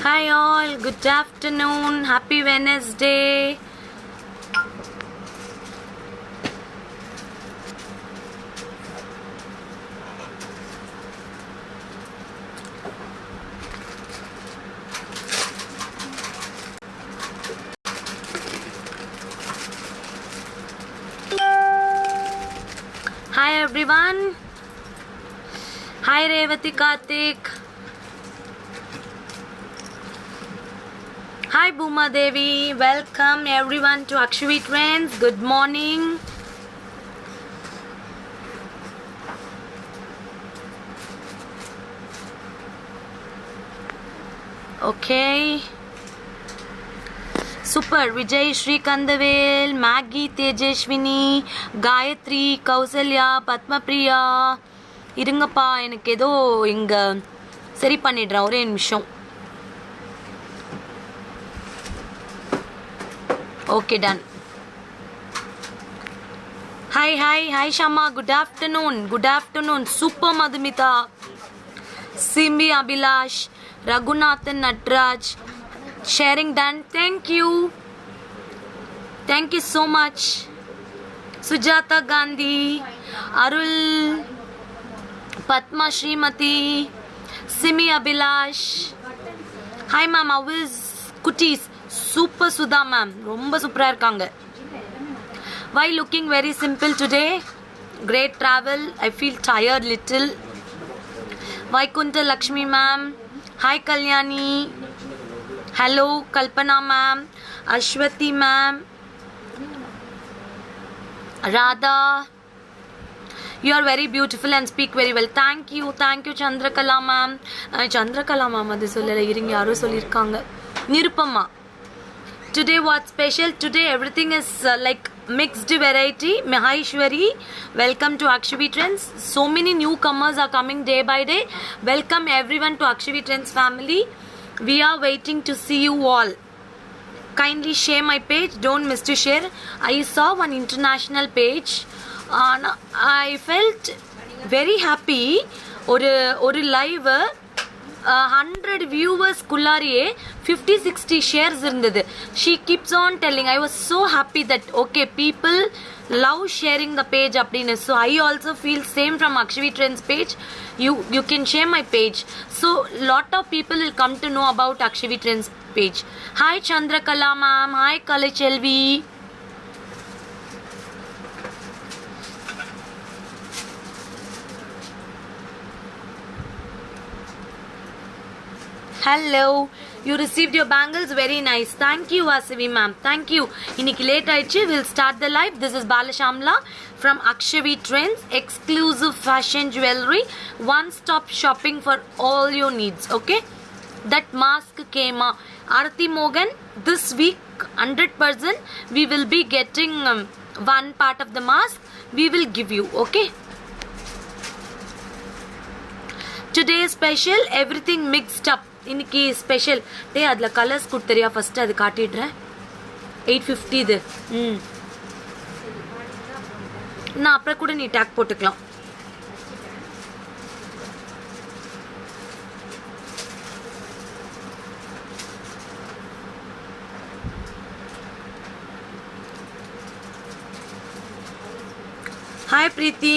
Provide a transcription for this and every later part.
Hi all, good afternoon, happy Wednesday. Hi everyone. Hi Revati Karthik. Hi Bhuma Devi. Welcome everyone to Akshvi Trends. Good morning. Okay. Super. Vijay Shri Kandavel, Maggie Tejeshwini, Gayatri, Kausalya, Padma Priya. இருங்கப்பா எனக்கு ஏதோ இங்க சரி பண்ணிடுறேன் ஒரே நிமிஷம். Okay, done. Hi Shama, good afternoon. Super Madhumita, Simbi Abhilash, Raghunathan Natraj, sharing done. Thank you so much. Sujata Gandhi, Arul, Padma Srimati, Simi Abhilash. Hi ma'am, how is Kutis? Super Sudha ma'am, ரொம்ப சூப்பரா இருக்காங்க. Why looking very simple today? Great travel. I feel tired little. Vaikunta Lakshmi ma'am. Hi Kalyani. Hello Kalpana ma'am. Ashwati ma'am. Radha. You are very beautiful and speak very well. Thank you Chandrakala ma'am. Chandrakala ma'am அது சொல்லல, இருங்க யாரோ சொல்லிருக்காங்க. நிருப்பம்மா. Today what's special? Today everything is like mixed variety. Maheshwari, welcome to Akshvi Trends. So many newcomers are coming day by day. Welcome everyone to Akshvi Trends family. We are waiting to see you all. Kindly share my page. Don't miss to share. I saw one international page. I felt very happy. ஒரு live 100 viewers குள்ளாரியே 50-60 shares இருந்தது. She keeps on telling. I was so happy that okay, people love sharing the page அப்படின்னு. So I also feel same from Akshvi Trends page. You can share my page. So lot of people will come to know about Akshvi Trends page. Hi Chandrakala ma'am. Hi Kalachelvi. Hello, you received your bangles, very nice. Thank you Vasavi ma'am, thank you. இன்னைக்கு late ஆயிடுச்சு. We'll start the live. This is Balashamla from Akshvi Trends, exclusive fashion jewelry, one stop shopping for all your needs. Okay, that mask came Arati Mogan this week 100% we will be getting one part of the mask we will give you. Okay, today special, everything mixed up. இன்னைக்கு special day. அதில் colours கொடுத்தறியா first அது காட்டிடுறேன். 850 இது. நான் அப்புறம் கூட நீ take போட்டுக்கலாம். Hi பிரீத்தி.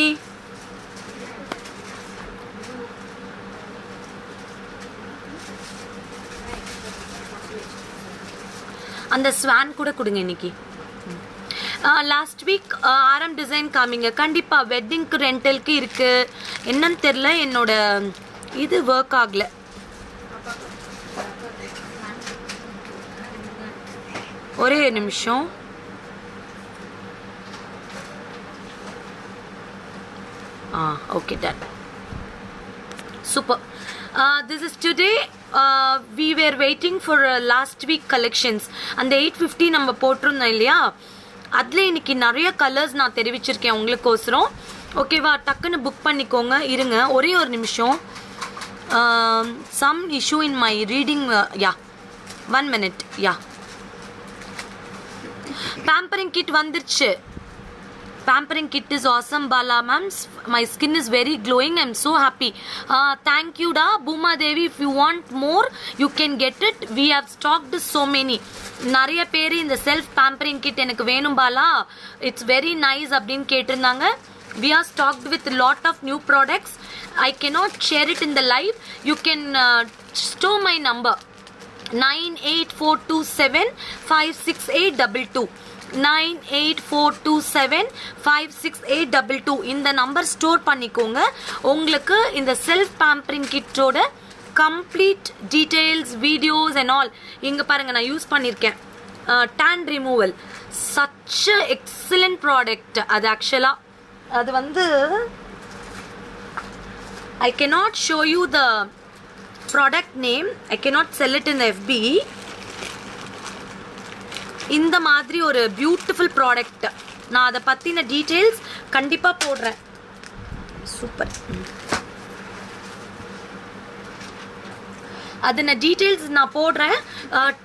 அந்த ஸ்வான் கூட கொடுங்க இன்னைக்கு. லாஸ்ட் வீக் ஆரம் டிசைன் காமிங்க. கண்டிப்பா வெட்டிங்க்கு ரெண்டலுக்கு இருக்கு. என்னன்னு தெரியல, என்னோட இது ஒர்க் ஆகல. ஒரே நிமிஷம். Okay done. Super. This is today. We were waiting for last week collections. அந்த 850 நம்ம போட்டிருந்தோம் இல்லையா, அதில் இன்னைக்கு நிறைய கலர்ஸ் நான் தெரிவிச்சிருக்கேன் உங்களுக்கோசரம். ஓகேவா, டக்குன்னு புக் பண்ணிக்கோங்க. இருங்க ஒரே ஒரு நிமிஷம். Some issue in my reading. Yeah, 1 minute. Yeah, pampering kit வந்துருச்சு. pampering kit is awesome, Bala ma'am. My skin is very glowing. I'm so happy. Thank you da Bhuma Devi. If you want more you can get it. We have stocked so many. நிறைய பேர் இந்த self pampering kit எனக்கு வேணும் Bala, it's very nice அப்படின்னு கேட்டிருந்தாங்க. We are stocked with lot of new products. I cannot share it in the live. You can store my number 98427568222 98427568222 இந்த number store பண்ணிக்கோங்க. உங்களுக்கு இந்த self pampering கிட்டோட complete details, videos and all இங்க பாருங்க நான் use பண்ணிருக்கேன். tan removal, such a excellent product. அது ஆக்சுவலா அது வந்து I cannot show you the product name. I cannot sell it in the FB. இந்த மாதிரி ஒரு பியூட்டிஃபுல் ப்ராடக்ட். நான் அதை பற்றின டீட்டெயில்ஸ் கண்டிப்பாக போடுறேன். சூப்பர். அது நான் டீட்டெயில்ஸ் நான் போடுறேன்.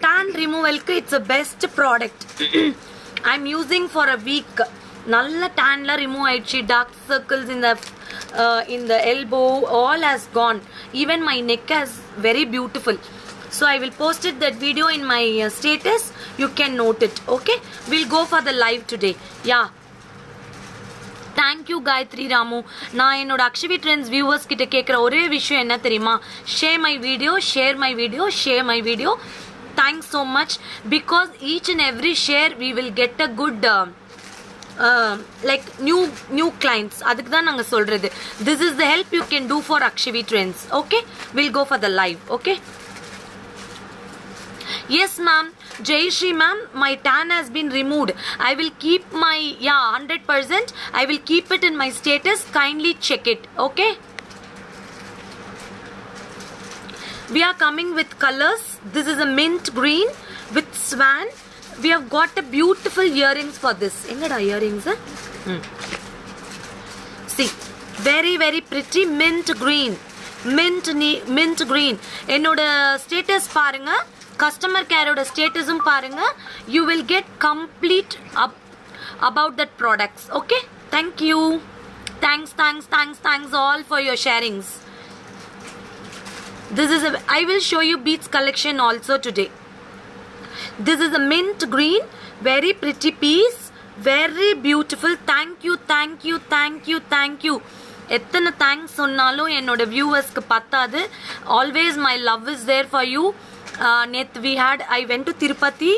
டேன் ரிமூவலுக்கு it's a best product. I am using for a week. நல்ல டேன்ல ரிமூவ் ஆயிடுச்சு. Dark circles in the elbow all has gone. Even my neck is very beautiful. So I will post it that video in my status. You can note it. Okay, we'll go for the live today. Yeah, thank you Gayatri Ramu. நான் என்னோட Akshavi trends viewers கிட்ட கேட்குற ஒரே விஷயம் என்ன தெரியுமா? share my video, share my video, share my video. Thanks so much, because each and every share we will get a good like new clients. அதுக்கு தான் நாங்கள் சொல்றது. This is the help you can do for Akshavi Trends. Okay, we'll go for the live. Okay, yes ma'am. Jai Shri ma'am, my tan has been removed. I will keep my 100%. I will keep it in my status. Kindly check it. Okay, we are coming with colors. This is a mint green with swan. We have got a beautiful earrings for this. Engada earrings? See, very very pretty mint green. Mint green. என்னோட status பாருங்க, customer கேரோட ஸ்டேட்டஸும் பாருங்க. You will get complete about that products. Okay, thank you. Thanks all for your sharings. This is I will show you beads collection also today. This is a mint green, very pretty piece, very beautiful. Thank you. எத்தனை thanks சொன்னாலும் என்னோட வியூவர்ஸ்க்கு பத்தாது. Always my love is there for you. நேற்று I went to Tirupati.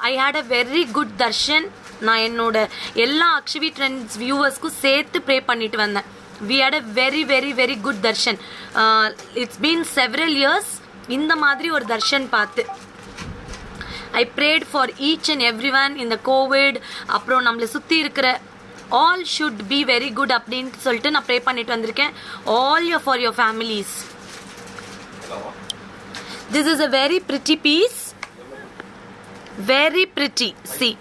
I had a very good darshan. நான் என்னோட எல்லா Akshavi trends வியூவர்ஸ்க்கும் சேர்த்து ப்ரே பண்ணிட்டு வந்தேன். We had a very very very good darshan. It's been several years இந்த மாதிரி ஒரு தர்ஷன் பார்த்து. I prayed for each and everyone in the COVID. அப்புறம் நம்மளை சுற்றி இருக்கிற all should be very good அப்படின்னு சொல்லிட்டு நான் ப்ரே பண்ணிட்டு வந்திருக்கேன். All for your families. This is a very pretty piece. Very pretty. See,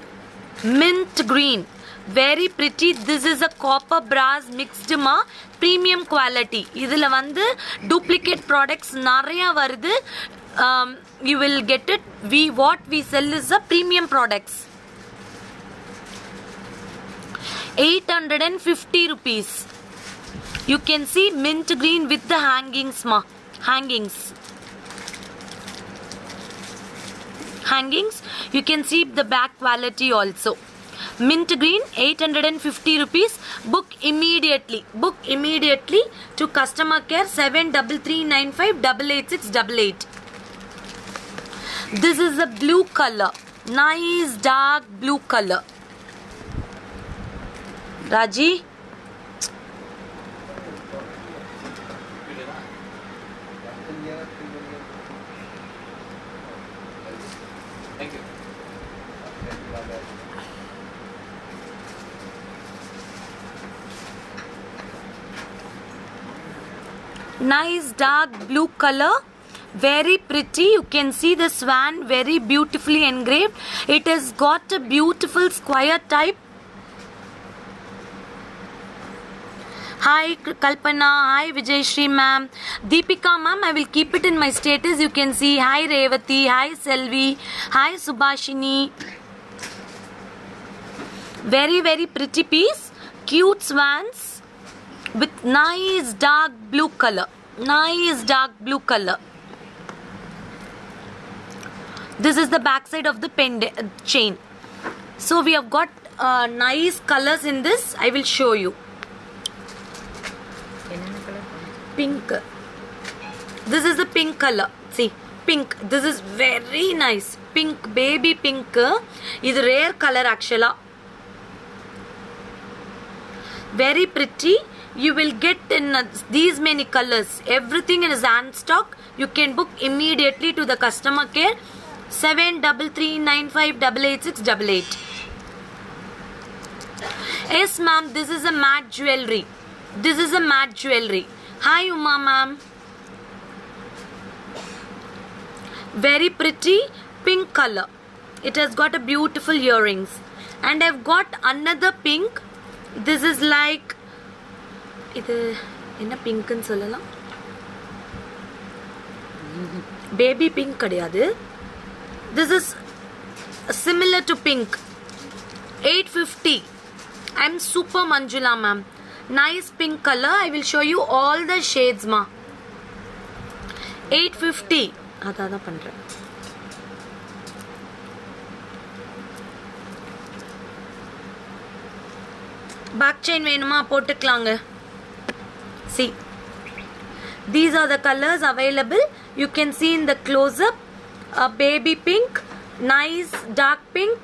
mint green. Very pretty. This is a copper brass mixed ma premium quality. இதில் வந்து duplicate products நிறையா வருது. You will get it. What we sell is a premium products. 850 rupees. You can see mint green with the hangings ma. Hangings. You can see the back quality also. Mint green, 850 rupees. Book immediately to customer care 7339588688. This is a blue color, nice dark blue color. Raji, thank you. nice dark blue color, very pretty. You can see the swan very beautifully engraved. It has got a beautiful square type. Hi Kalpana, hi Vijay Shri ma'am, Deepika ma'am, I will keep it in my status. You can see. Hi Revati, hi Selvi, hi Subhashini. Very very pretty piece. cute swans with nice dark blue color. Nice dark blue color. This is the back side of the chain. So we have got nice colors in this. I will show you. Pink. This is the pink color. See, pink. This is very nice. Pink, baby pink. Is rare color actually. Very pretty. You will get in these many colors. Everything in hand stock. You can book immediately to the customer care. 7339588688. Yes, ma'am. This is a matte jewelry. This is a matte jewelry. Hi, Uma, ma'am. Very pretty pink color. It has got a beautiful earrings. And I've got another pink. This is like இது என்ன பிங்க்னு சொல்லலாம் baby pink கிடையாது this is similar to pink 850 I'm super Manjula ma'am nice pink color I will show you all the shades ma 850 அதான் பண்றேன் back chain வேணுமா போட்டுக்கலாங்க see these are the colors available you can see in the close up a baby pink nice dark pink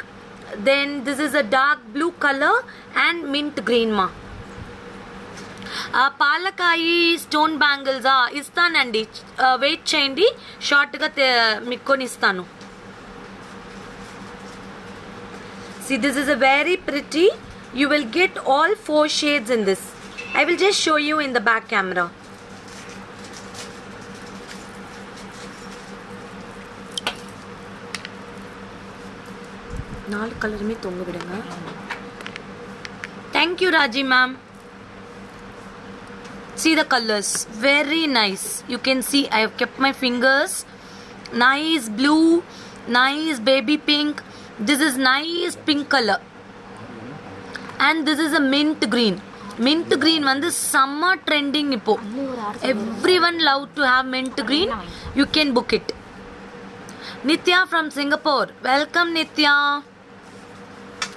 then this is a dark blue color and mint green ma పాలకాయి stone bangles ఇస్తానండి wait చేయండి short గా మిక్కొని ఇస్తాను see this is a very pretty you will get all 4 shades in this I will just show you in the back camera நாலு கலருமே தொங்க விடுங்க thank you Raji ma'am see the colors very nice you can see I have kept my fingers nice blue nice baby pink this is nice pink color and this is a mint green வந்து summer trending இப்போ everyone love to have mint green you can book it Nitya from Singapore welcome Nitya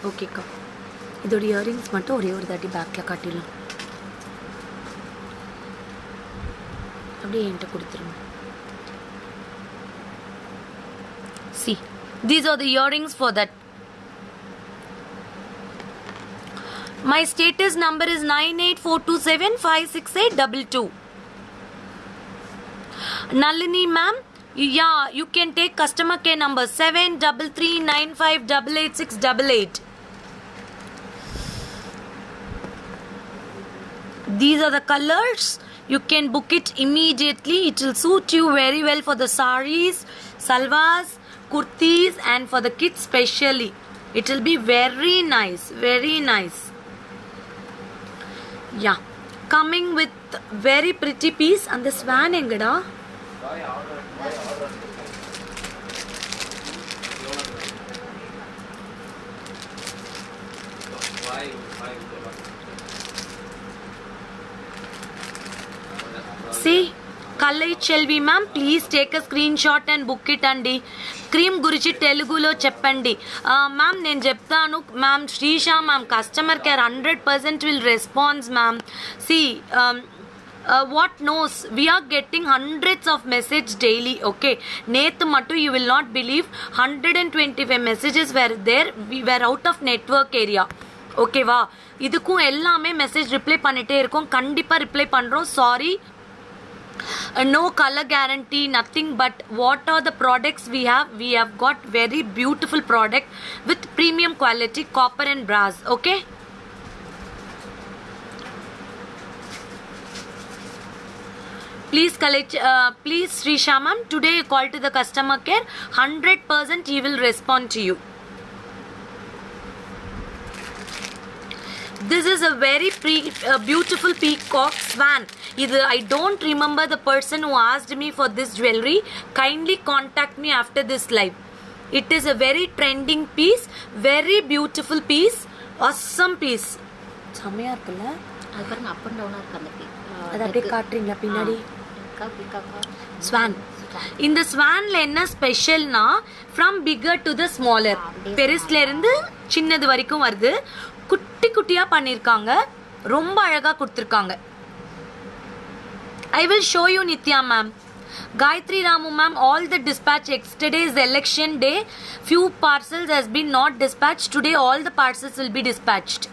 okay ka இதோட earrings மட்டும் ஒரே ஒரு தாட்டி பேக்ல காட்டிடலாம் அப்படியே என்கிட்ட கொடுத்துருங்க see these are the earrings for that my status number is 9842756822 Nalini ma'am yeah you can take customer care number 7339588688 these are the colors you can book it immediately it will suit you very well for the sarees salwars kurtis and for the kids specially it will be very nice yeah coming with very pretty piece and the swan engada see Kallai Chelvi ma'am please take a screenshot and book it andi cream గురించి తెలుగులో చెప్పండి ma'am నేను చెప్తాను ma'am Srisha ma'am customer care 100% will respond ma'am see what knows we are getting hundreds of messages daily okay நேத்து மட்டும் you will not believe 125 messages were there we were out of network area ஓகேவா இதுக்கும் எல்லாமே message reply பண்ணிட்டே இருக்கோம் கண்டிப்பா reply பண்றோம் sorry no color guarantee nothing but what are the products we have got very beautiful product with premium quality copper and brass okay please collect please Srisha ma'am today you call to the customer care 100% he will respond to you this is a very beautiful peacock swan I don't remember the person who asked me for this jewelry kindly contact me after this live it is a very trending piece very beautiful piece awesome piece செம்மையா இருக்குல்ல. அது பாருங்க up and டவுனாக இருக்கு அந்த அது அப்படியே காட்டுறீங்களா பின்னாடி? பிகாக்கா ஸ்வான். இந்த ஸ்வான்ல என்ன ஸ்பெஷல்னா from bigger to the smaller, பெருசுல இருந்து சின்னது வரைக்கும் வருது. குட்டி குட்டியா பண்ணிருக்காங்க, ரொம்ப அழகா கொடுத்துருக்காங்க. I will show you Nitya ma'am. Gayatri Ramu ma'am, all the dispatch yesterday is election day. Few parcels has been not dispatched. Today all the parcels will be dispatched.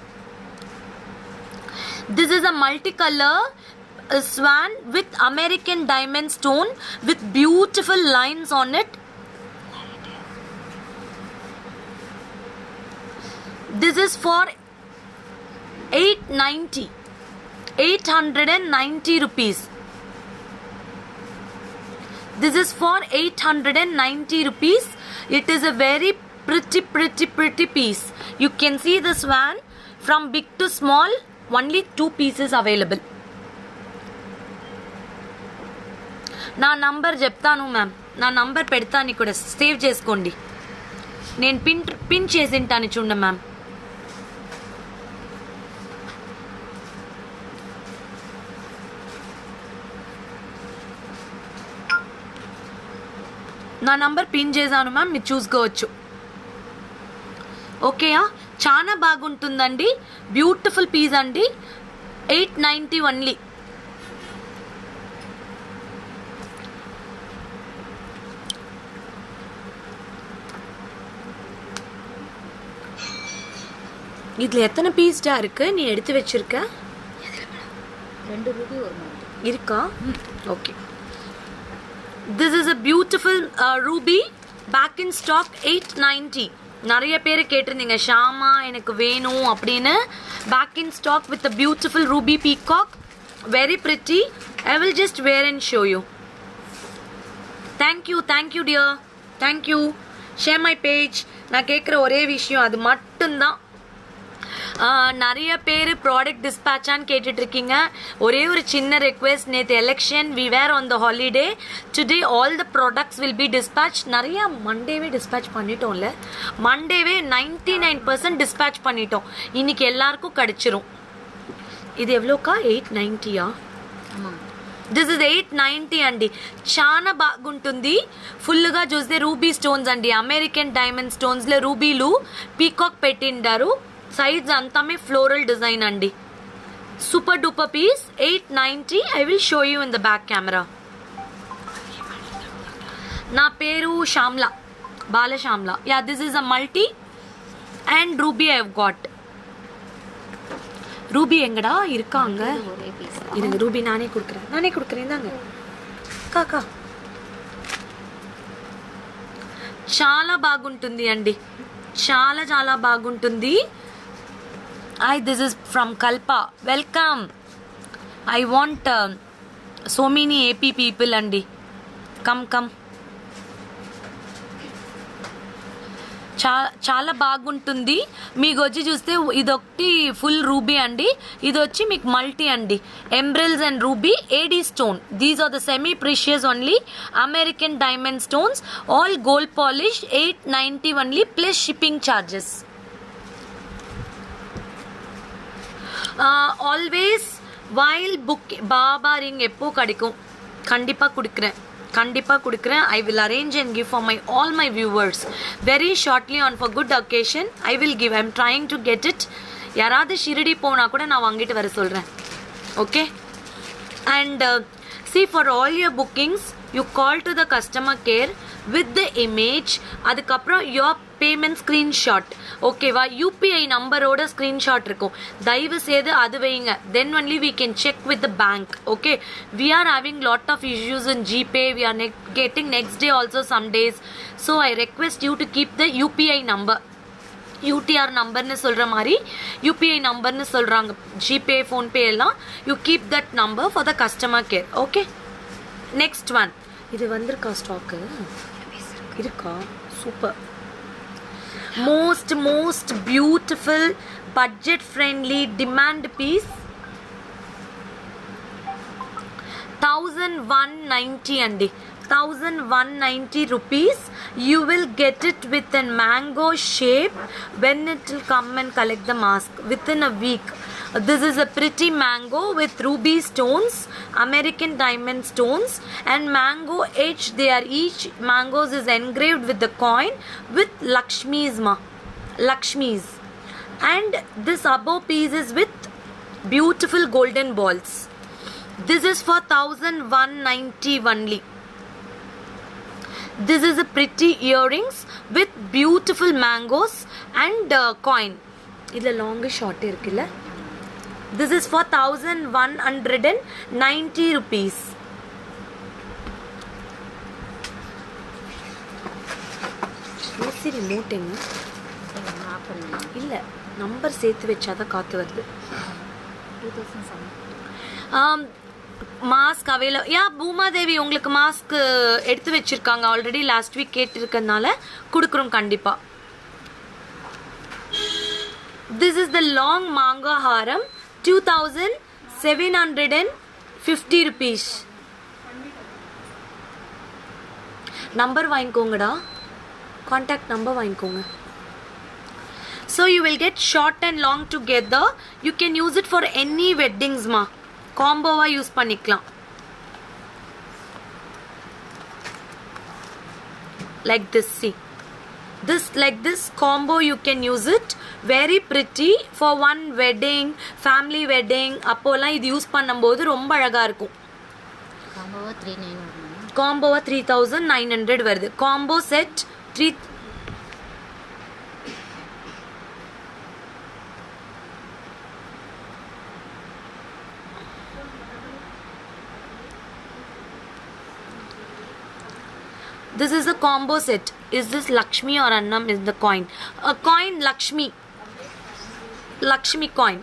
This is a multicolor swan with American diamond stone with beautiful lines on it. This is for 890 rupees. This is for 890 rupees. It is a very pretty piece. You can see the swan from big to small. Only 2 pieces available. నా number చెప్తాను ma'am, నా number పెడతాను ఇక్కడ, save చేసుకోండి. నేను pin చేసింటాను చూడండి ma'am. నా number pin చేశాను మ్యామ్, మీరు చూసుకోవచ్చు. ఓకేయా, చాలా బాగుంటుందండి. బ్యూటిఫుల్ పీస్ అండి. 890 ఓన్లీ. இதுல எத்தனை பீஸ்டா இருக்கு நீ எடுத்து வச்சிருக்க? 2 ரூபி ஒரு மாதிரி இருக்கா? Okay. This is a beautiful ruby, back in stock 890. நிறைய பேர் கேட்டிருந்தீங்க ஷாமா எனக்கு வேணும் அப்படின்னு. back in stock with a beautiful ruby peacock, very pretty. I will just wear and show you. Thank you dear, thank you. Share my page. நான் கேட்குற ஒரே விஷயம் அது மட்டும்தான். நிறைய பேர் ப்ராடக்ட் டிஸ்பேச்சான்னு கேட்டுட்ருக்கீங்க. ஒரே ஒரு சின்ன ரெக்வெஸ்ட், நேற்று election, we were on the holiday. Today all the products will be dispatch. நிறையா மண்டேவே டிஸ்பேச் பண்ணிட்டோம்ல, மண்டேவே 99% டிஸ்பேச் பண்ணிட்டோம். இன்னைக்கு எல்லாருக்கும் கிடச்சிரும். ఇది ఎవలోకా 890యా? దిస్ ఇస్ 890 అండి. చాలా బాగుంటుంది. ఫుల్గా చూస్తే రూబీ స్టోన్స్ అండి, అమెరికన్ డైమండ్ స్టోన్స్లో రూబీలు పీకాక్ పెట్టిండారు. సైజ్ అంతా ఫ్లోరల్ డిజైన్ అండి. Super duper piece. 890. I will show you in the back camera. నా పేరు Shyamala, Bala Shyamala. Yeah, this is a multi and ruby I have got. Ruby எங்கடா இருக்காங்க? இருங்க, ரூபி நானே கொடுக்குறேன் தாங்க. కాకా చాలా బాగుంటుంది అండి, చాలా బాగుంటుంది. దిస్ ఇస్ ఫ్రమ్ కల్ప. Welcome. I want so many AP people అండి. కమ్. చాలా బాగుంటుంది. మీకు వచ్చి చూస్తే ఇదొకటి ఫుల్ రూబీ అండి, ఇది వచ్చి మీకు మల్టీ అండి. Emeralds and ruby, AD stone. These are the semi precious only American diamond stones, all gold polish. 890 only plus shipping charges. Always while book பாபா ரிங் எப்போ கிடைக்கும்? கண்டிப்பாக கொடுக்குறேன். I will arrange and give for all my viewers very shortly on for good occasion. I will give. I'm trying to get it. யாராவது ஷிரடி போனா கூட நான் வாங்கிட்டு வர சொல்கிறேன். Okay. And see, for all your bookings you call to the customer care with the image, அதுக்கப்புறம் your payment screenshot. ஓகேவா? UPI நம்பரோட ஸ்க்ரீன்ஷாட் இருக்கும், தயவு செய்து அது வைங்க. Then only we can check with the bank. Okay, we are having lot of issues in GPay. We are getting next day also some days. So I request you to keep the UPI number. UTR நம்பர்னு சொல்கிற மாதிரி UPI நம்பர்னு சொல்கிறாங்க, GPay PhonePe எல்லாம். You keep that number for the customer care. Okay. Next one. இது வந்திருக்கா stock? இருக்கா? Super. most beautiful budget friendly demand piece. 1190 andi. 1190 rupees. You will get it with a mango shape when it will come and collect the mask within a week. This is a pretty mango with ruby stones, American diamond stones, and mango edge. They are each mangoes is engraved with the coin with Lakshmi's ma. Lakshmi's. And this above piece is with beautiful golden balls. This is for 1190 only. This is a pretty earrings with beautiful mangoes and coin. Idla long short irukilla. This is for 1190 rupees. AC remote enga? Off பண்ணி இல்ல number சேர்த்து வச்சாதான் காத்து வருது. 2007 mask available. யா பூமாதேவி உங்களுக்கு mask எடுத்து வச்சிருக்காங்க already, last week கேட்டிருக்கனால கொடுக்குறோம் கண்டிப்பா. This is the long manga haram, 2750 rupees. Number வாங்கிக்கோங்கடா, கான்டாக்ட் நம்பர் வாங்கிக்கோங்க. So you will get short and long together. You can use it for any weddings ma. Combo va use பண்ணிக்கலாம். Like this, see. This like this combo you can use it. Very pretty for one wedding, family wedding. அப்போலாம் இது use பண்ணும்போது ரொம்ப அழகா இருக்கும். காம்போவா 39 வருமா? காம்போவா 3900 வருது. Combo set 3. This is a combo set. Is this Lakshmi or Annam is the coin? A coin Lakshmi. Lakshmi coin.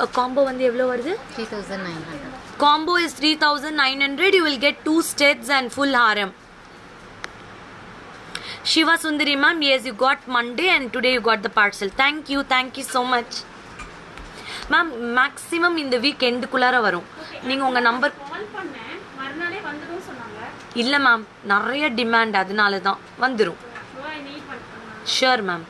A combo வந்து எவ்வளவு வருது? 3900. Combo is 3900. You will get 2 studs and full harem. Shiva Sundari ma'am, yes, you got Monday and today you got the parcel. Thank you so much. Ma'am, maximum இந்த week எண்டுக்குள்ளார வரும். நீங்க உங்க number call பண்ணேன், மறுநாளே வந்துடும் சொன்னாங்க. இல்ல ma'am, நிறைய டிமாண்ட், அதனால தான் வந்துரும். Sure ma'am.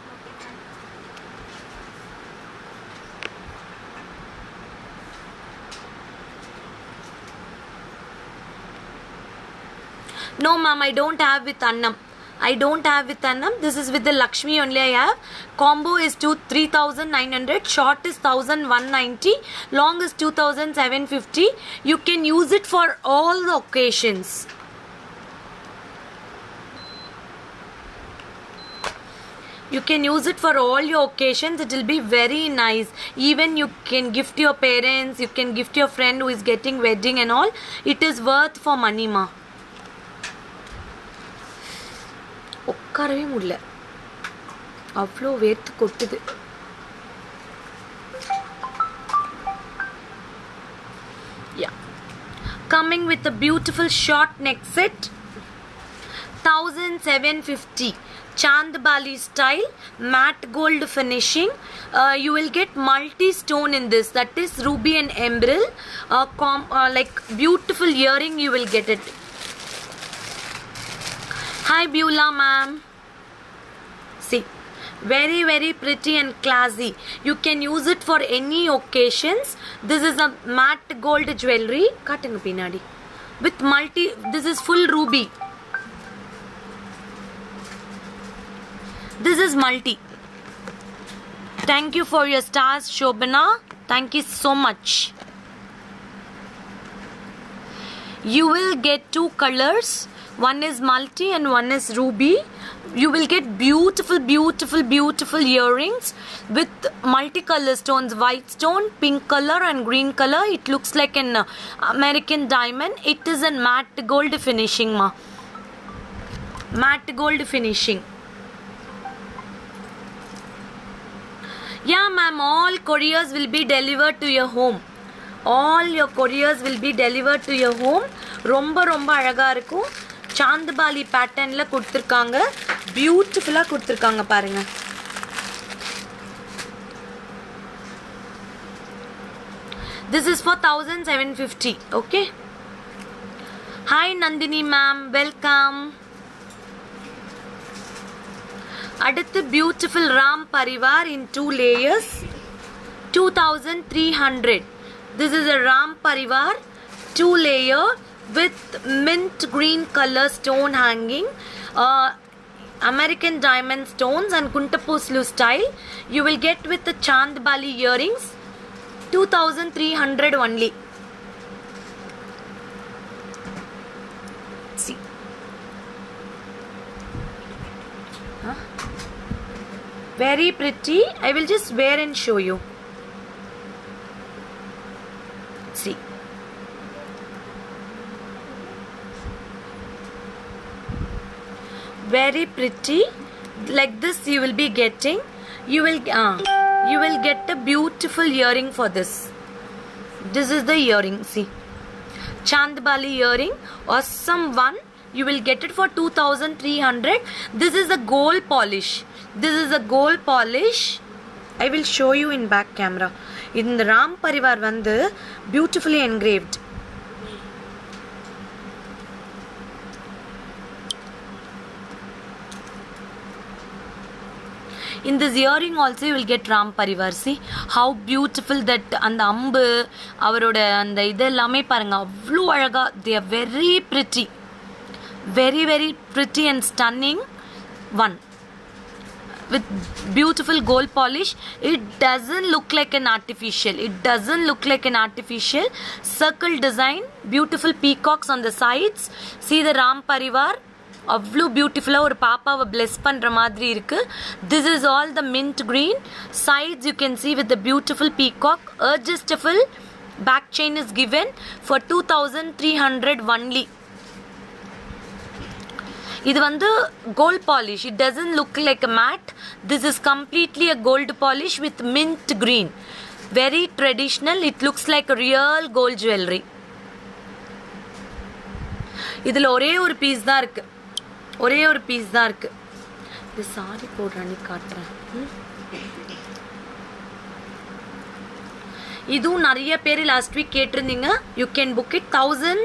No ma'am, I don't have with Annam. I don't have with Annam. This is with the Lakshmi only I have. Combo is 3900. Short is 1190. Long is 2750. You can use it for all the occasions. You can use it for all your occasions. It will be very nice. Even you can gift your parents. You can gift your friend who is getting wedding and all. It is worth for money ma. உட்காரவே முடியல, அவ்வளோ வேர்த்து கொட்டுது. Yeah. Coming with a beautiful short neck set, 1750. Chandbali style, matte gold finishing. You will get multi-stone in this. That is ruby and emerald. Like beautiful earring you will get it. Hi Beulah ma'am. See, very pretty and classy. You can use it for any occasions. This is a matte gold jewelry. Kattunga pinadi. With this is full ruby. This is multi. Thank you for your stars, Shobana. Thank you so much. You will get 2 colors. One is multi and one is ruby. You will get beautiful earrings with multicolor stones, white stone, pink color and green color. It looks like an American diamond. It is a matte gold finishing ma. Matte gold finishing. Yeah ma'am, all couriers will be delivered to your home. All your couriers will be delivered to your home. ரொம்ப அழகா இருக்கும். சாந்தபாலி பேட்டர்ன்ல கொடுத்திருக்காங்க, பியூட்டிஃபுல்லா கொடுத்திருக்காங்க பாருங்க. This is for 1750. Okay. Hi Nandini ma'am, welcome. அடுத்து beautiful Ram Parivar in 2 layers. 2300. This is a Ram Parivar 2-layer with mint green color stone hanging, American diamond stones and Kuntapuslu style. You will get with the Chandbali earrings. 2300 only. See. Huh? Very pretty. I will just wear and show you. See. Very pretty. Like this you will be getting. You will get a beautiful earring for this. This is the earring. See. Chandbali earring. Awesome one. You will get it for 2300. This is a gold polish. This is a gold polish. I will show you in back camera. In the Ram Parivar vandu beautifully engraved. In this earring also you will get Ram Parivar. See how beautiful that and ambu avaroda and idellame paranga avlo alaga. They are very pretty, very very pretty and stunning one with beautiful gold polish. It doesn't look like an artificial. It doesn't look like an artificial. Circle design, beautiful peacocks on the sides. See the Ram Parivar. அவ்வளோ பியூட்டிஃபுல்லாக ஒரு பாப்பாவை bless பண்ணுற மாதிரி இருக்குது. This is all the mint green. Sides you can see with the beautiful peacock. Adjustable back chain is given for 2300 only. இது வந்து gold polish. It doesn't look like a matte. This is completely a gold polish with mint green. Very traditional. It looks like a real gold jewelry. இதில் ஒரே ஒரு piece தான் இருக்குது. ஒரே ஒரு piece தான் இருக்கு. இது சாரி போடுறானே காட்டுறேன். இதுவும் நிறைய பேர் லாஸ்ட் வீக் கேட்டிருந்தீங்க. You can book it 1000.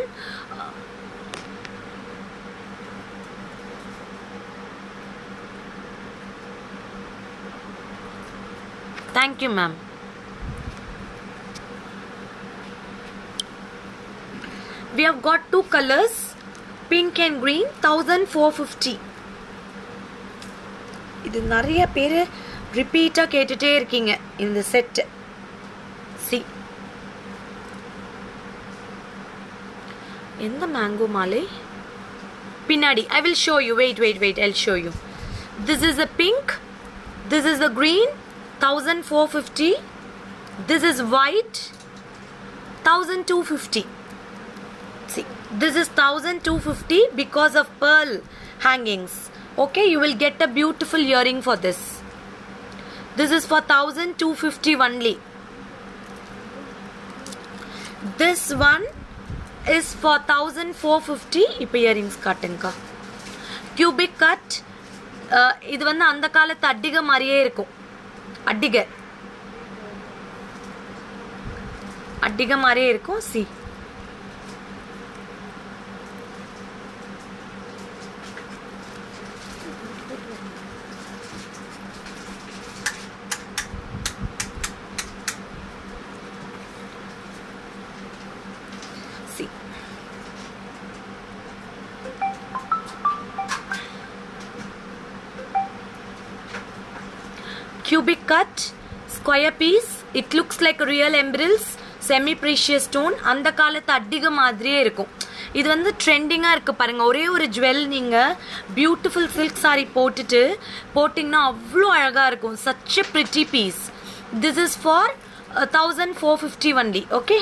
Thank you ma'am. We have got two colors, pink and green, 1450. இது நிறைய பேர் ரிப்பீட்டாக கேட்டுட்டே இருக்கீங்க இந்த செட். சி எந்த மேங்கோ மாலை பின்னாடி I will show you. Wait, I'll show you. This is a pink, this is a green, 1450. This is white, 1250. See, this is 1250 because of pearl hangings. Okay, you will get a beautiful earring for this. This is for 1250 only. This one is for 1450. இப்போ earrings காட்டுங்க. Cubic cut. இது வந்து அந்த காலத்து அட்டிகை மாதிரியே இருக்கும். அட்டிகை மாதிரியே இருக்கும். See. Cubic cut, square piece. It looks like real emeralds, semi precious stone. அந்த காலத்து அட்டிகை மாதிரியே இருக்கும். இது வந்து ட்ரெண்டிங்காக இருக்குது பாருங்க. ஒரே ஒரு ஜுவல் நீங்கள் பியூட்டிஃபுல் சில்க் சாரி போட்டிங்கன்னா அவ்வளோ அழகாக இருக்கும். such a pretty piece. This is for 1450 only. Okay.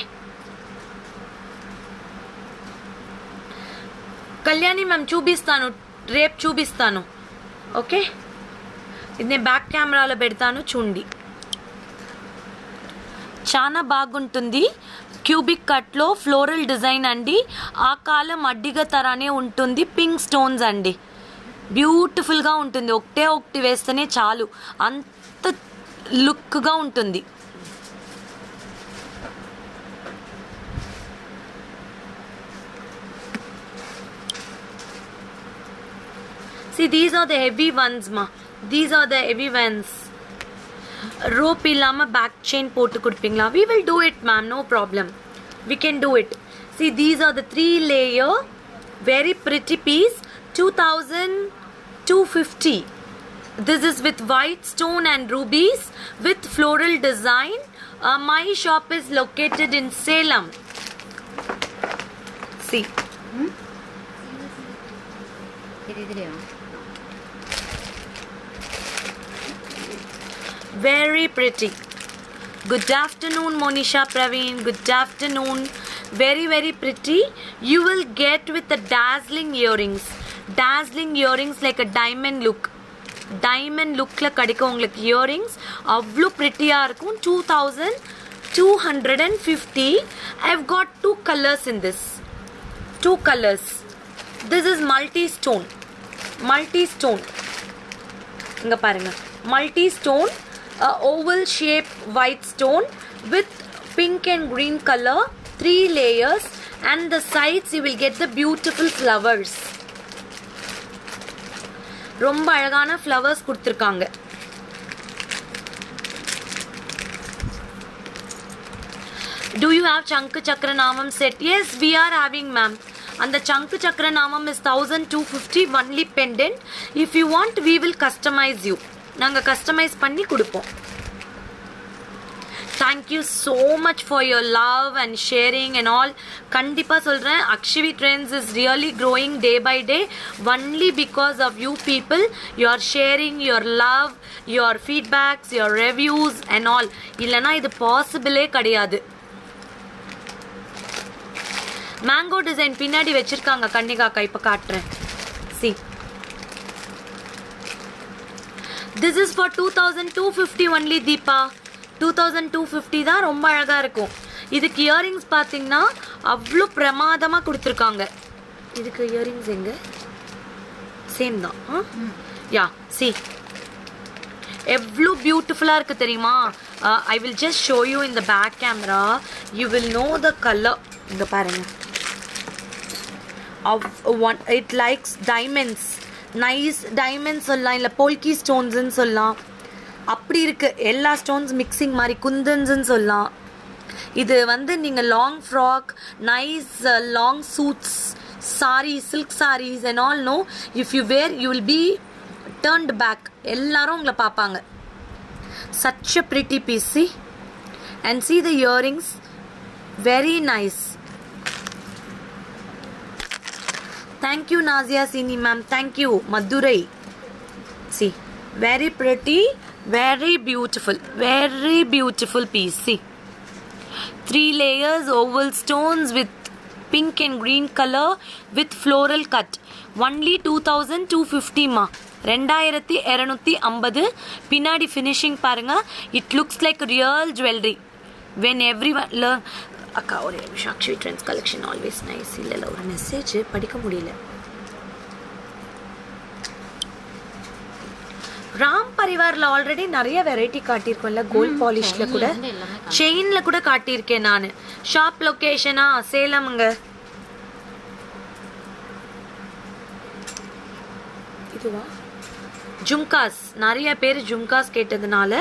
Kalyani ma'am చూపిస్తాను, రేపు చూపిస్తాను. ఓకే, ఇది నేను బ్యాక్ కెమెరాలో పెడతాను చూడండి. చాలా బాగుంటుంది. క్యూబిక్ కట్లో ఫ్లోరల్ డిజైన్ అండి. ఆ కాలం అడ్డిగ తరానే ఉంటుంది. పింక్ స్టోన్స్ అండి. బ్యూటిఫుల్గా ఉంటుంది. ఒకటి వేస్తేనే చాలు, అంత లుక్గా ఉంటుంది. See, these are the heavy ones, ma. These are the heavy ones. Rope இல்லாமல் பேக் செயின் போட்டு கொடுப்பீங்களா? we will do it ma'am, no problem, we can do it. See, these are the 3 layer very pretty piece, 2250. This is with white stone and rubies with floral design. My shop is located in Salem. See, தெரியுதுலையா? very pretty. Good afternoon Monisha Praveen, good afternoon. Very very pretty. You will get with the dazzling earrings like a diamond look. Diamond lookல கிடைக்கும் உங்களுக்கு earrings. அவ்வளோ pretty-ஆ இருக்கும். 2250. I've got 2 colors in this. 2 colors. This is multi stone. இங்க பாருங்க, multi stone, oval shape white stone with pink and green color, 3 layers, and the sides you will get the beautiful flowers. ரொம்ப அழகான flowers கொடுத்திருக்காங்க. Do you have Chanku Chakra Namam set? Yes, we are having ma'am. And the Chanku Chakra Namam is 1250 only pendant. If you want, we will customize you. நாங்க customize பண்ணி கொடுப்போம். Thank you so much for your love and sharing and all. கண்டிப்பா சொல்றேன், Akshvi Trends is really growing day by day only because of you people. You are sharing your love, your feedbacks, your reviews and all. இல்லனா இது பாசிபிளே கிடையாது. Mango design பின்னாடி வச்சிருக்காங்க கன்னிகாக்கா, இப்ப காட்டுறேன். See, this is for 2250 only Deepa. 2250 தான், ரொம்ப அழகா இருக்கும். இதுக்கு இயரிங்ஸ் பாத்தீங்கன்னா அவ்வளோ பிரமாதமா கொடுத்துருக்காங்க. இதுக்கு இயரிங்ஸ் எங்க சேம் தான். யா, see, எவ்வளோ பியூட்டிஃபுல்லா இருக்கு தெரியுமா? I will just show you in the back camera. You will know the color. இங்க பாருங்க, it likes diamonds, nice diamonds சொல்லலாம், இல்லை polki stonesன்னு சொல்லலாம். அப்படி இருக்கு, எல்லா ஸ்டோன்ஸ் மிக்சிங் மாதிரி குந்தன்ஸ்ன்னு சொல்லலாம். இது வந்து நீங்கள் long frock, nice long suits, sari, silk saris and all no, if you wear you will be turned back. எல்லாரும் உங்களை பார்ப்பாங்க. such a pretty piece. See, and see the earrings, very nice. Thank you Nazia Sini ma'am, thank you Madurai. See, very pretty, very beautiful piece. See, 3 layers oval stones with pink and green color with floral cut. Only 2250 ma, 2250. பின்னாடி finishing பாருங்க, it looks like real jewelry. When everyone learn. அக்கா ஒரு நிமிஷம், Akshvi Trends collection always nice. இல்லை ஒரு message படிக்க முடியல. Ram பரிவாரில் already நிறைய வெரைட்டி காட்டியிருக்கோம்ல, கோல்ட் பாலிஷ்ல கூட, செயின்ல கூட காட்டியிருக்கேன் நான். ஷாப் லொகேஷனா சேலம்ங்க. இதுவா ஜும்காஸ், நிறைய பேர் ஜும்காஸ் கேட்டதுனால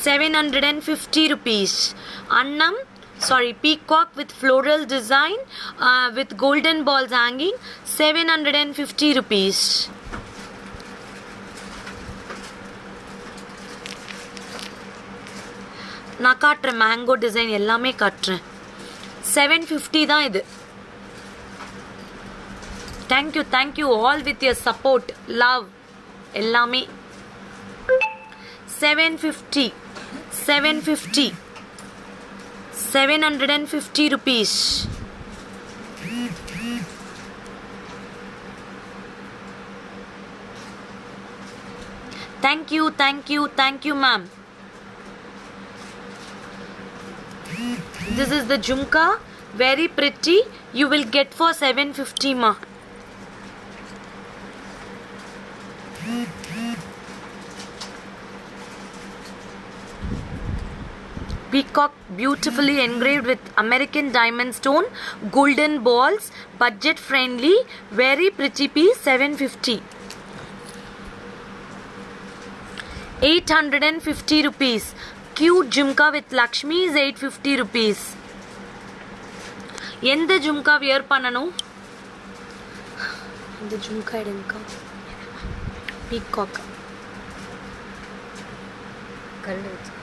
750 rupees. Annam, sorry, peacock with floral design with golden balls hanging, 750 rupees. நான் காட்டுறேன், மேங்கோ டிசைன் எல்லாமே காட்டுறேன். 750 தான் இது. Thank you all with your support, love, எல்லாமே. 750 rupees. Thank you ma'am. This is the jhumka, very pretty. You will get for 750 ma. Peacock, beautifully engraved with American diamond stone, golden balls, budget friendly, very pretty piece, 750. 850 rupees. Cute jhumka with Lakshmi is 850 rupees. எந்த jhumka wear பண்ணணும்? இந்த jhumka எடுங்கக்கா. Peacock கல் வச்சு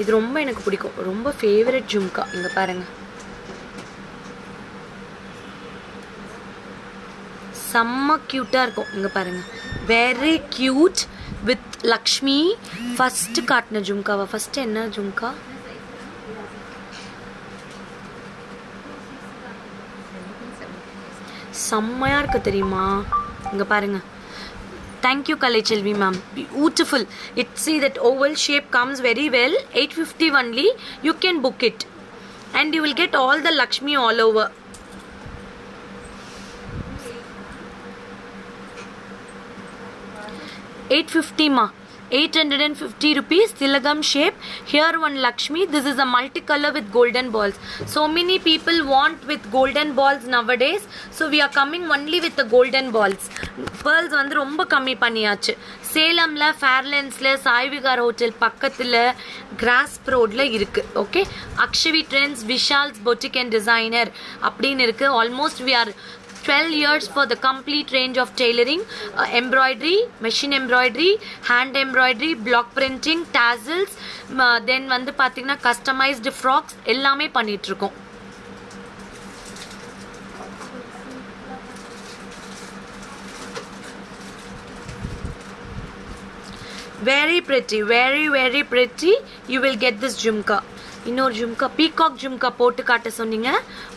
இது ரொம்ப எனக்கு பிடிக்கும். ரொம்ப ஃபேவரட் ஜும்கா. இங்க பாருங்க, செம்ம கியூட்டா இருக்கும். இங்க பாருங்க, very cute with Lakshmi. First காட்டின ஜும்காவா? ஃபர்ஸ்ட் என்ன ஜும்கா? செம்மையா இருக்கு தெரியுமா? இங்க பாருங்க. Thank you Kalaiselvi ma'am. Beautiful. It see that oval shape comes very well. 850 only. You can book it and you will get all the Lakshmi all over. 850 ma. 850 rupees. Tilagam shape. Here one Lakshmi. This is a multicolor with golden balls. So many people want with golden balls nowadays. So we are coming only with the golden balls. Pearls வந்து ரொம்ப கம்மி பண்ணியாச்சு. சேலம்ல ஃபேர்லென்ஸ்ல சாய்விகார் hotel பக்கத்துல grass ரோட்ல இருக்கு. Okay, Akshavi trends, Vishal's boutique and designer அப்படின்னு இருக்கு. Almost we are 12 years for the complete range of tailoring, embroidery, machine embroidery, hand embroidery, block printing, tassels, then வந்து பாத்தீங்கன்னா customized frocks எல்லாமே பண்ணிட்டு இருக்கோம். Very pretty, very pretty. You will get this jhumka. இன்னொரு jhumka, peacock jhumka போட்டு காட்ட சொன்னீங்க.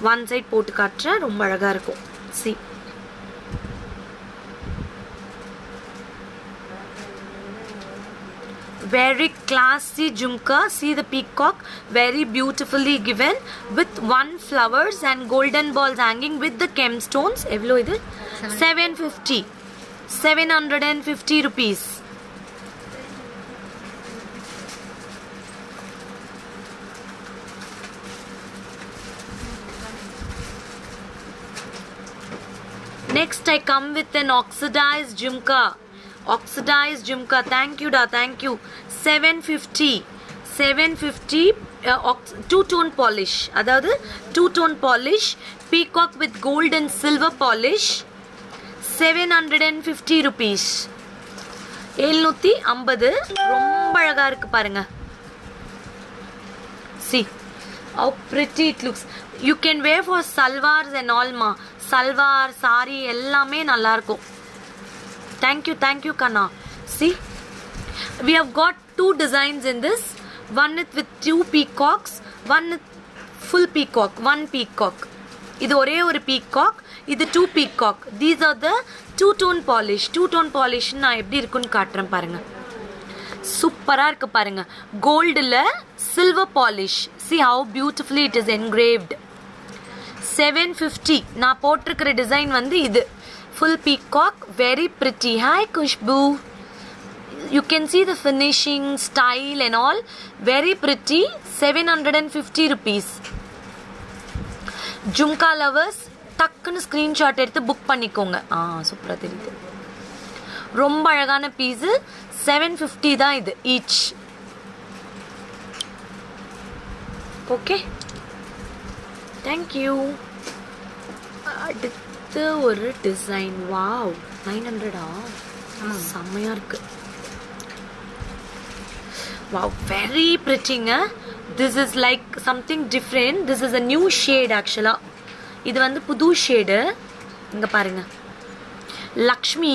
One side போட்டு காட்டுறேன், ரொம்ப அழகா இருக்கும். See, very classy jhumka. See the peacock, very beautifully given with one flowers and golden balls hanging with the gemstones. எவ்வளோ இது? 750. 750 rupees. Next I come with an oxidized jhumka. Oxidized jhumka. Thank you da, thank you. 750. 750 two-tone polish. அதாவது two-tone polish. Peacock with gold and silver polish. 750 rupees. 750. ரொம்ப அழகா இருக்கு பாருங்க. See how pretty it looks. You can wear for salwars and all ma. Salwar sorry எல்லாமே நல்லா இருக்கும். Thank you Kanna. See, we have got two designs in this. One with two peacocks, one with full peacock, one peacock. இது ஒரே ஒரு peacock, இது two peacock. These are the two-tone polish. Two-tone polish நான் எப்படி இருக்குன்னு காட்டுறேன் பாருங்க. சூப்பரா இருக்கு பாருங்க. கோல்டுல silver polish. See how beautifully it is engraved. 750. நான் போட்டிருக்கிற டிசைன் வந்து இது full peacock, very pretty. Hi Kushbu, you can see the finishing style and all, very pretty. 750 rupees. Jhumka lovers டக்குன்னு ஸ்கிரீன்ஷாட் எடுத்து புக் பண்ணிக்கோங்க. சூப்பரா தெரியுது, ரொம்ப அழகான பீஸ். 750 தான் இது ஈச். Okay, thank you. அடுத்து ஒரு டிசைன். வாவ், 900. செம்மையா இருக்கு. வாவ், வெரி பிரிட்டிங்க. This is like something different. This is a new shade ஆக்சுவலா. இது வந்து புது ஷேடு. இங்க பாருங்க, லக்ஷ்மி.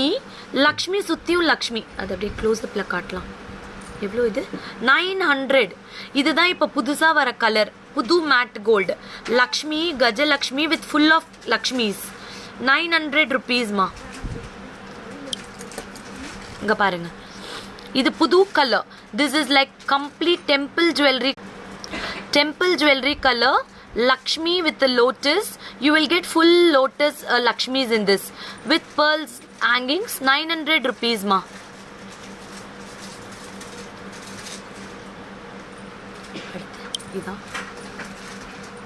லக்ஷ்மி சுத்தியும் லக்ஷ்மி. அது அப்படியே க்ளோஸ் அப்ல காட்டலாம். எவ்வளோ இது? 900. இதுதான் இப்போ புதுசா வர கலர், புது matte gold. Lakshmi, Gajalakshmi with full of Lakshmis. 900 rupeesமா. இங்க பாருங்க, இது புது colour. This is like complete temple jewellery. Temple jewellery colour. Lakshmi with the lotus. You will get full lotus Lakshmis in this with pearls hangings. 900 rupees ma. இதான்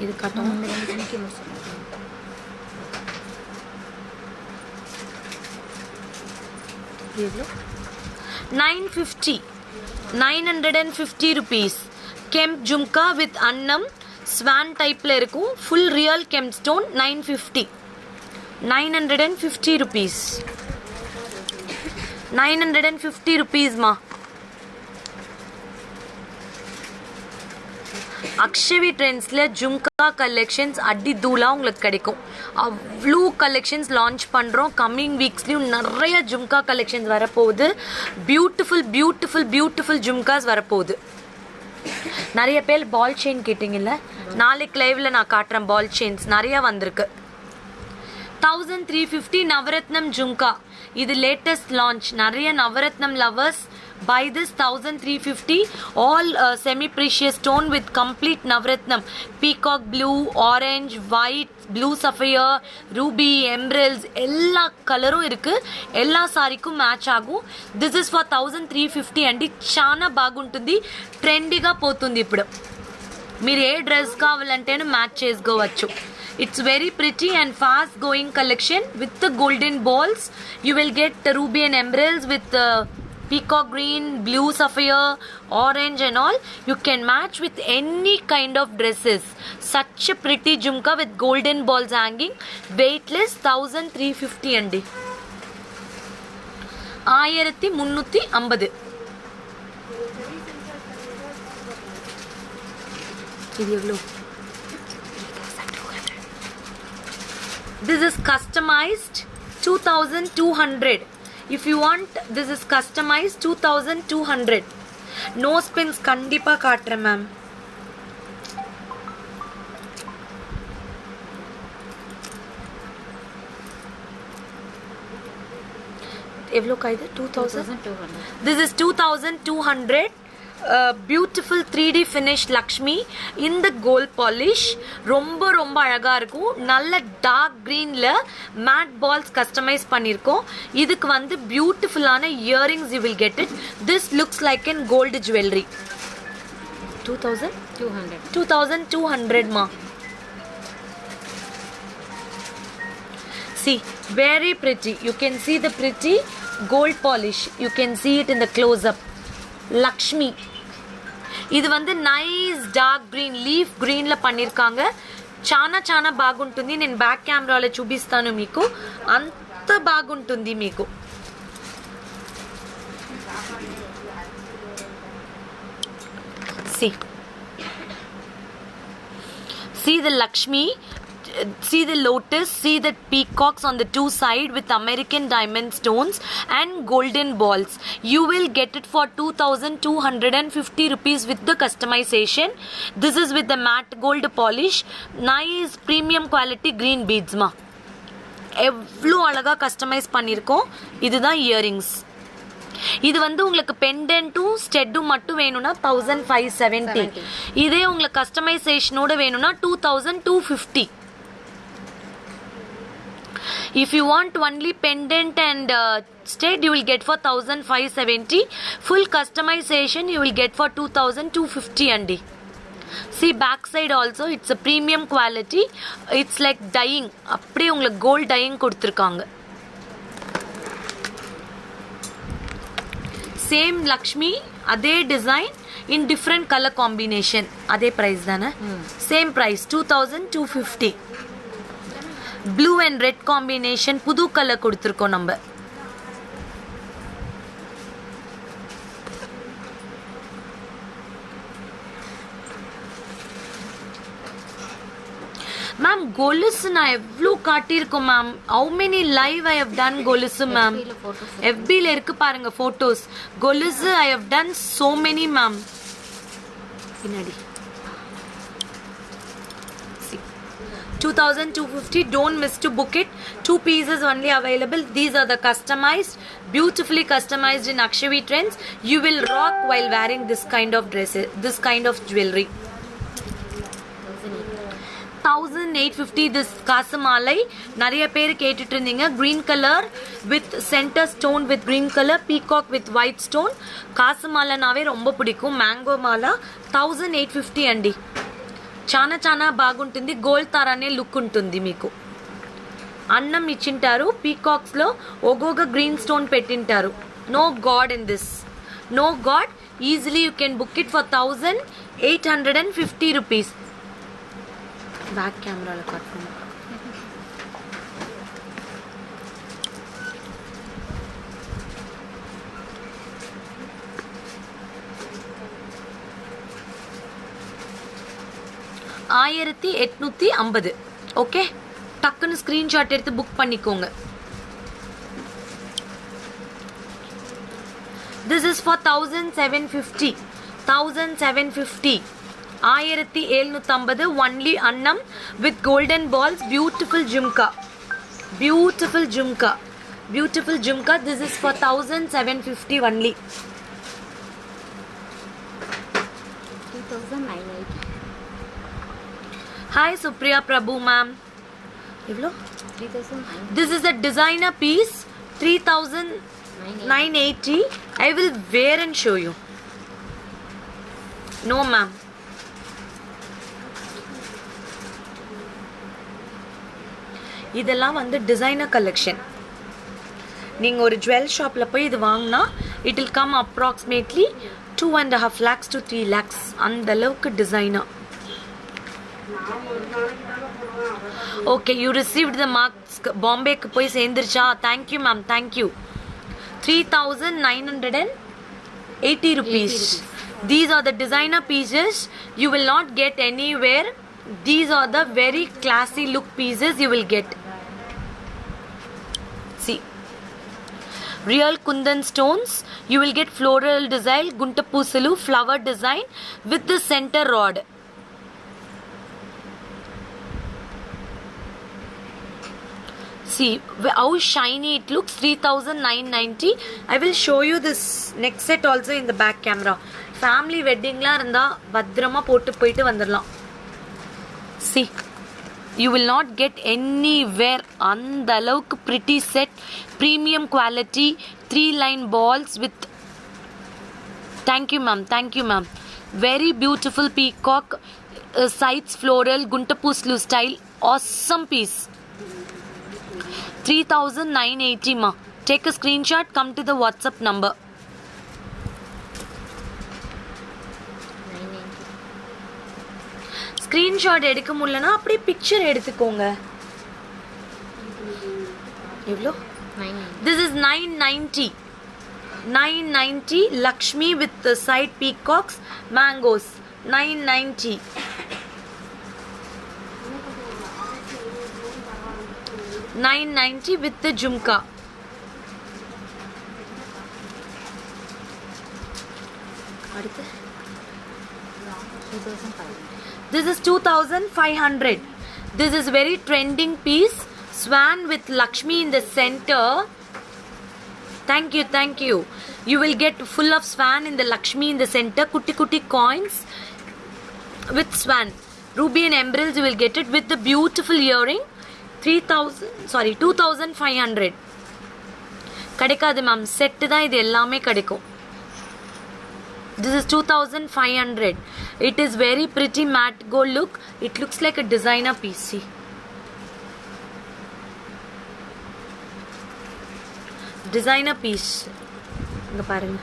இது காட்டும். இந்த ரெண்டு ஜிமிக்கி முடிச்சிருக்கேன். எவ்வளோ? 950 rupees. கெம்ப் ஜும்கா வித் அன்னம் ஸ்வான் டைப்பில் இருக்கும். Full real kemp stone 950 rupees. 950 rupeesமா. அக்ஷவி ட்ரெண்ட்ஸில் ஜும்கா கலெக்ஷன்ஸ் அடி தூளா உங்களுக்கு கிடைக்கும். அவ்வளோ கலெக்ஷன்ஸ் லான்ச் பண்ணுறோம். கம்மிங் வீக்ஸ்லேயும் நிறைய ஜும்கா கலெக்ஷன்ஸ் வரப்போகுது. பியூட்டிஃபுல் பியூட்டிஃபுல் பியூட்டிஃபுல் ஜும்காஸ் வரப்போகுது. நிறைய பேர் பால் செயின் கேட்டிங்கல்ல, நாளைக்கு லைவில் நான் காட்டுறேன். பால் செயின்ஸ் நிறைய வந்திருக்கு. 1350 நவரத்னம் ஜும்கா. இது லேட்டஸ்ட் லான்ச். நிறைய நவரத்னம் lovers buy this 1350. all semi precious stone with complete navratnam, peacock blue, orange, white, blue sapphire, ruby, emeralds எல்லா கலரும் இருக்கு. எல்லா సారీக்கும் మ్యాచ్ ఆగు. this is for 1350 అండి. చాలా బాగుంటుంది. ట్రెండీగా పోతుంది ఇప్పుడు. మీరు ఏ డ్రెస్ కావాలంటేనే మ్యాచ్ చేసుకోవచ్చు. It's very pretty and fast going collection with the golden balls. You will get the ruby and emeralds with peacock green, blue sapphire, orange and all. You can match with any kind of dresses. Such a pretty jhumka with golden balls hanging. Weightless 1350 andi. 1350. இது எவ்வளோ? This is customized 2200. If you want, this is customized 2200. No spins கண்டிப்பா காட்டுறேன் ma'am. எவ்வளோ காய்து? 2200. This is 2200. Beautiful 3D finish Lakshmi. இந்த gold polish ரொம்ப ரொம்ப அழகாக இருக்கும். நல்ல டார்க் க்ரீனில் மேட் பால்ஸ் கஸ்டமைஸ் பண்ணியிருக்கோம். இதுக்கு வந்து பியூட்டிஃபுல்லான earrings you will get it. This looks like in gold jewellery. 2200மா. See, very pretty. You can see the pretty gold polish. You can see it in the close-up. Lakshmi. ఇది வந்து nice dark green leaf గ్రీన్లో பண்ணியிருக்காங்க. చాలా చాలా బాగుంటుంది. నేను back కెమెరాలో చూపిస్తాను మీకు. అంత బాగుంటుంది మీకు. See the Lakshmi. See the lotus, see the peacocks on the two side with American diamond stones and golden balls. You will get it for 2250 rupees with the customization. This is with the matte gold polish. Nice premium quality green beads ma. எவ்வளோ அழகா customise பண்ணியிருக்கோம். இதுதான் earrings. இது வந்து உங்களுக்கு பெண்டன்ட்டும் ஸ்டெட்டும் மட்டும் வேணும்னா 1570. இதே உங்களுக்கு கஸ்டமைசேஷனோட வேணும்னா 2250. If you want only pendant and stud, you will get for 1570. Full customization you will get for 2250 andi. See back side also, it's a premium quality. It's like dyeing. அப்படியே உங்களுக்கு gold dyeing கொடுத்திருக்காங்க. Same Lakshmi, அதே design in different color combination. அதே price தானே? Same price 2250. Blue and red combination புது colour கொடுத்துருக்கோம் நம்ம. Ma'am கொலுசு நான் எவ்வளோ காட்டியிருக்கோம் ma'am. How many live I have done கொலுசு மேம். FBல இருக்கு பாருங்க போட்டோஸ். கொலுசு I have done so many ma'am. பின்னாடி 2250. Don't miss to book it. 2 pieces only available. These are the customized, beautifully customized in Akshavi Trends. You will rock while wearing this kind of dresses, this kind of jewelry. 1850. This காசுமாலை நிறைய பேர் கேட்டுட்டு இருந்தீங்க. green color with center stone with green color, peacock with white stone. காசுமாலைனாவே ரொம்ப பிடிக்கும். Mango மாலா 1850 aunty. చాలా చాలా బాగుంటుంది. గోల్డ్ తారానే లుక్ ఉంటుంది మీకు. అన్నం ఇచ్చింటారు, పీకాక్స్లో ఒగోగ గ్రీన్ స్టోన్ పెట్టింటారు. No god in this, no god. Easily you can book it for 1850 rupees. Back కెమెరాలో కట్టుకున్నాం. ஆயிரத்தி 850. ஓகே, டக்குன்னு ஸ்க்ரீன்ஷாட் எடுத்து புக் பண்ணிக்கோங்க. This is for 1750. 1750. 1750 only annam with golden balls. Beautiful jhumka. Beautiful jhumka. Beautiful jhumka. This is for 1750 only. 2980. Hi Supriya Prabhu ma'am. Evlo? 3980. This is a designer piece. 3980. I will wear and show you. No ma'am. இதெல்லாம் வந்து designer collection. நீங்கள் ஒரு jewel ஷாப்பில் போய் இது வாங்கினா it will come approximately 2.5 lakhs to 3 lakhs. அந்த அளவுக்கு designer. Okay, you received the marks. பாம்பேக்கு போய் சேர்ந்துருச்சா? Thank you ma'am, thank you. 3980 rupees. These are the designer pieces you will not get anywhere. These are the very classy look pieces you will get. See, real kundan stones. You will get floral design, gunta pusalu flower design with the center rod. See how shiny it looks. 3990. I will show you this next set also in the back camera. Family weddingla irundha பத்திரமா போட்டு போயிட்டு வந்துடலாம். See, you will not get anywhere. அந்த அளவுக்கு pretty set, premium quality, 3-line balls with. Thank you ma'am, thank you ma'am. Very beautiful peacock, sides floral, guntapuslu style. Awesome piece. 3980 ma. Take a screenshot, come to the WhatsApp number. 990. Screenshot எடுக்க முடியலனா அப்படியே picture எடுத்துக்கோங்க. எவ்வளோ? 990. This is 990. 990 Lakshmi with the side peacocks, mangoes. 990. 990 with the jhumka. அடுத்து 2500. This is 2500. This is very trending piece. Swan with Lakshmi in the center. Thank you, thank you. You will get full of swan in the Lakshmi in the center. Kutti kutti coins with swan. Ruby and emeralds you will get it with the beautiful earring. 2500. கிடைக்காது ma'am, set தான் இது எல்லாமே கிடைக்கும். This is 2500. It is very pretty matte gold look. It looks like a designer piece. See. Designer piece. இங்க பாருங்க.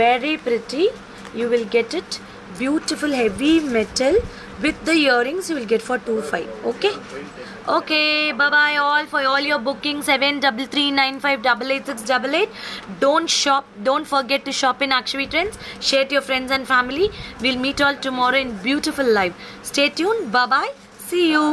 Very pretty. You will get it. Beautiful heavy metal with the earrings you will get for 25. Okay. Okay, bye bye all for all your bookings. 7339588688. Don't forget to shop in Akshvi Trends. Share to your friends and family. We'll meet all tomorrow in beautiful live. Stay tuned. Bye bye. See you.